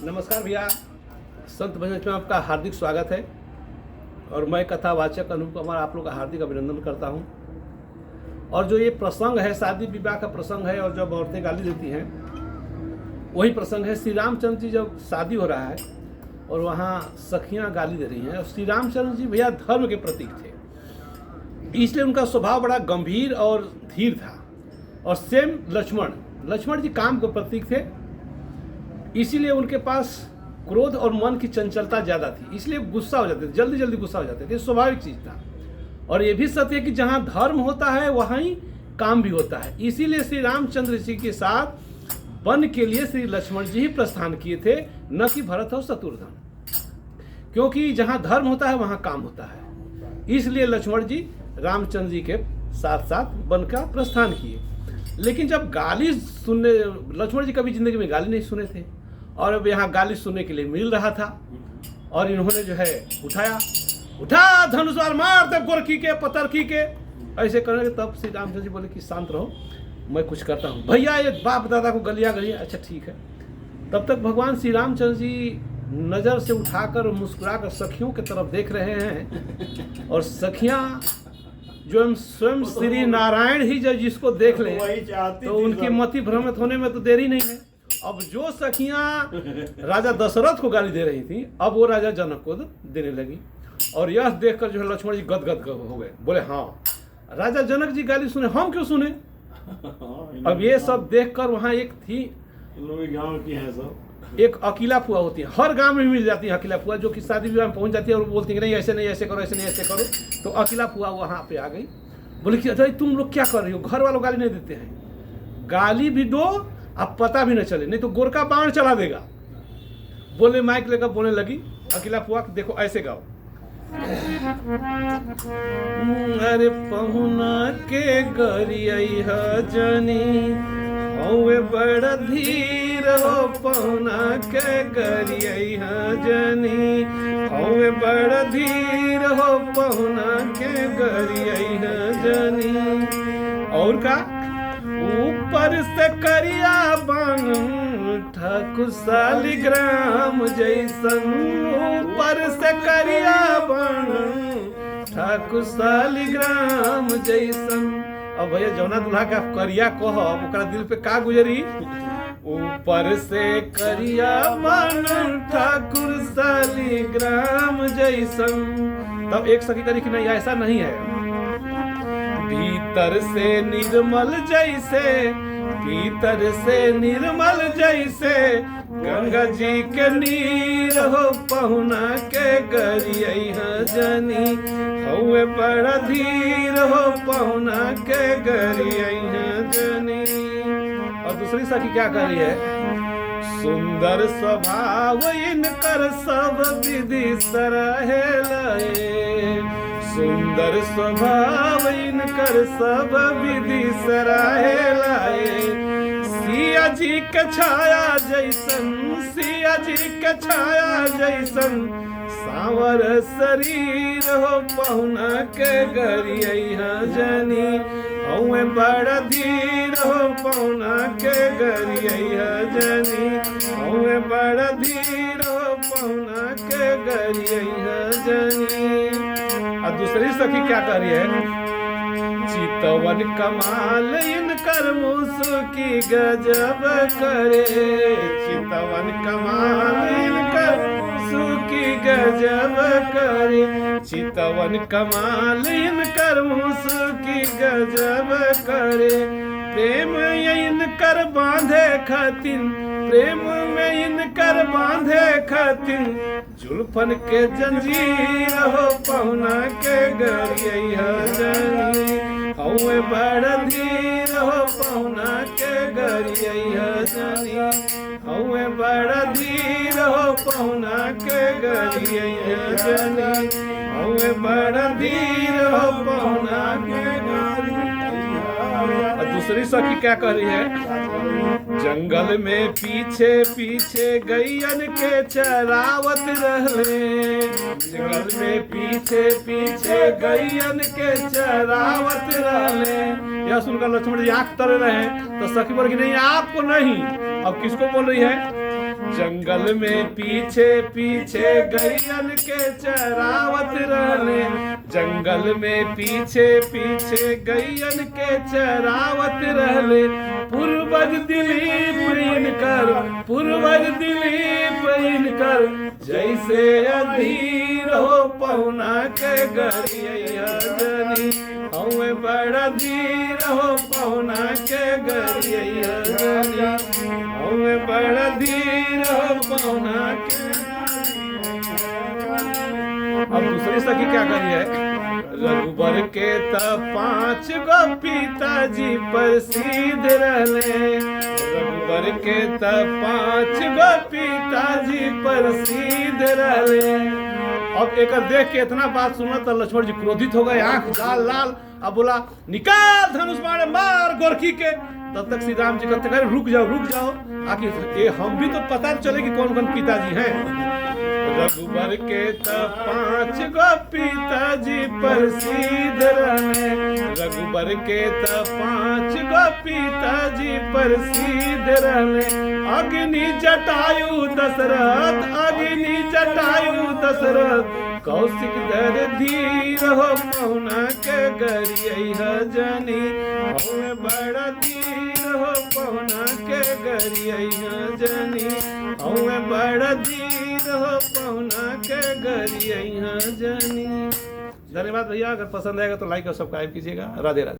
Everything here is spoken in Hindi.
नमस्कार भैया, संत भजन में आपका हार्दिक स्वागत है और मैं कथावाचक अनूप कुमार आप लोग का हार्दिक अभिनंदन करता हूं। और जो ये प्रसंग है, शादी विवाह का प्रसंग है और जब औरतें गाली देती हैं, वही प्रसंग है। श्री रामचंद्र जी जब शादी हो रहा है और वहाँ सखियाँ गाली दे रही हैं, और श्री रामचंद्र जी भैया धर्म के प्रतीक थे, इसलिए उनका स्वभाव बड़ा गंभीर और धीर था। और सेम लक्ष्मण जी काम के प्रतीक थे, इसीलिए उनके पास क्रोध और मन की चंचलता ज़्यादा थी, इसलिए गुस्सा हो जाते थे, जल्दी जल्दी गुस्सा हो जाते थे, स्वाभाविक चीज़ था। और ये भी सत्य है कि जहाँ धर्म होता है वहाँ ही काम भी होता है। इसीलिए श्री रामचंद्र जी के साथ वन के लिए श्री लक्ष्मण जी ही प्रस्थान किए थे, न कि भरत और शत्रुघ्न, क्योंकि जहाँ धर्म होता है वहाँ काम होता है। इसलिए लक्ष्मण जी रामचंद्र जी के साथ साथ वन का प्रस्थान किए। लेकिन जब गाली सुनने, लक्ष्मण जी कभी जिंदगी में गाली नहीं सुने थे और अब यहाँ गाली सुनने के लिए मिल रहा था, और इन्होंने जो है उठा धनुष मार दे गोरखी के पतरखी के, ऐसे करने के। तब श्री रामचंद्र जी बोले कि शांत रहो, मैं कुछ करता हूँ। भैया ये बाप दादा को गलियाँ गलियाँ, अच्छा ठीक है। तब तक भगवान श्री रामचंद्र जी नज़र से उठाकर मुस्कुराकर सखियों की तरफ देख रहे हैं, और सखियाँ जो स्वयं श्री नारायण ही जब जिसको देख ले तो उनकी मति भ्रमित होने में तो देरी नहीं है। अब जो सखियां राजा दशरथ को गाली दे रही थी, अब वो राजा जनक को देने लगी। और यह देखकर जो है लक्ष्मण जी गदगद हो गए, बोले हाँ राजा जनक जी गाली सुने, हम क्यों सुने। अब ये सब देखकर वहाँ एक थी, गांव की है सब, एक अकेला फुआ होती है, हर गांव में मिल जाती है अकेला फुआ, जो कि शादी विवाह में पहुंच जाती है और बोलती है कि नहीं ऐसे नहीं ऐसे करो, ऐसे नहीं ऐसे करो। तो अकेला फुआ वहाँ पे आ गई, बोले कि अरे तुम लोग क्या कर रही हो, घर वालों गाली नहीं देते हैं, गाली भी दो अब पता भी न चले, नहीं तो गोरका बाण चला देगा। बोले माइक लेकर बोलने लगी अकेला फुआ, देखो ऐसे गाओ। अरे पहुना के गरिया जनी हौवे बड़ा धीर हो, पहुना के गरिया जनी हौवे बड़ा धीर हो, पहुना के गरिया जनी। और का ऊपर से करिया बन ठाकुर शालिग्राम जैसन, ऊपर से करिया बन ठाकुर शालिग्राम जैसन। अब भैया जौना दूल्हा का करिया कहब ओकरा दिल पे का गुजरी, ऊपर से करिया बन ठाकुर शालिग्राम जैसन। तब एक सखी करी कि नहीं ऐसा नहीं है, भीतर से निर्मल जैसे, भीतर से निर्मल जैसे गंगा जी के नीर हो, पहुना के गरिया जनी हौवे बड़ा धीर हो, पहुना के गरिया जनी। और दूसरी सखी क्या कर रही है, सुंदर स्वभाव इनकर सब विधि सराहे लाए, सुंदर स्वभाव इनकर सब विधि सराहे लाए। सिया जी के छाया जैसन, सिया जी के छाया जैसन सांवर शरीर हो, पहुना के गरिया जनी हौवे बड़ा धीर हो, पहुना के गरिया जनी हौवे बड़ा धीर हो, पहुना के गरिया जनी। और दूसरी सखी क्या कर रही है, चितवन कमाल इनकर मुसुकी गजब करे, चितवन कमाल इनकर मुसुकी गजब करे, चितवन कमाल इनकर मुसुकी गजब करे। प्रेम इनकर बांधे खातिन, प्रेम में इनकर बांधे खातिन जुल्फन के जंजीर हो, पहुना के गरिया जनी हौवे बड़ा धीर हो, पहुना के गरिया जनी हौवे बड़ा धीर हो, पहुना के गरिया जनी हौवे बड़ा धीर हो, पहुना के गरिया। दूसरी सखी क्या कर रही है, जंगल में पीछे पीछे गैयन के चरावत रहले, जंगल में पीछे पीछे गैयन के चरावत रहले। यह सुनकर लक्ष्मण जी आंख तर रहे, तो सखी बोल कि नहीं आपको नहीं। अब किसको बोल रही है, जंगल में पीछे पीछे गैयन के चरावत रहले, जंगल में पीछे पीछे गैयन के चरावत रहले। पूर्वज दिलीप इनकर, पूर्वज दिलीप इनकर, जैसे अधीर हो पहुना के गरिया जनी, हमें बड़ा धीर हो पहुना के गरिया जनी, हमें बड़ा धीर हो पहुना के। अब दूसरी सखी क्या करी है? रघुबर के त 5 गो पिताजी प्रसिद्ध रहले, रघुबर के त 5 गो पिताजी प्रसिद्ध रहले। अब एक देख के इतना बात सुना तो लक्ष्मण जी क्रोधित हो गए, आंख लाल लाल। अब बोला निकाल धनुष मारे मार गोरखी के। तब तक श्री राम जी कहते हैं रुक जाओ, आखिर ये हम भी तो पता चले कि कौन कौन पिताजी हैं। रघुबर के त 5 गो पिताजी प्रसिद्ध रहले, रघुबर के त 5 गो पिताजी प्रसिद्ध रहले। अग्नि जटायु दशरथ, अग्नि जटायु दशरथ, कौशिक धर धीर हो पहुना के गरिया जनी, हमें बड़ा धीर हो पहुना के गरिया जनी, हमें बड़ा धीर हो पहुना के गरिया जनी। धन्यवाद भैया, अगर पसंद आएगा तो लाइक और सब्सक्राइब कीजिएगा। राधे राधे।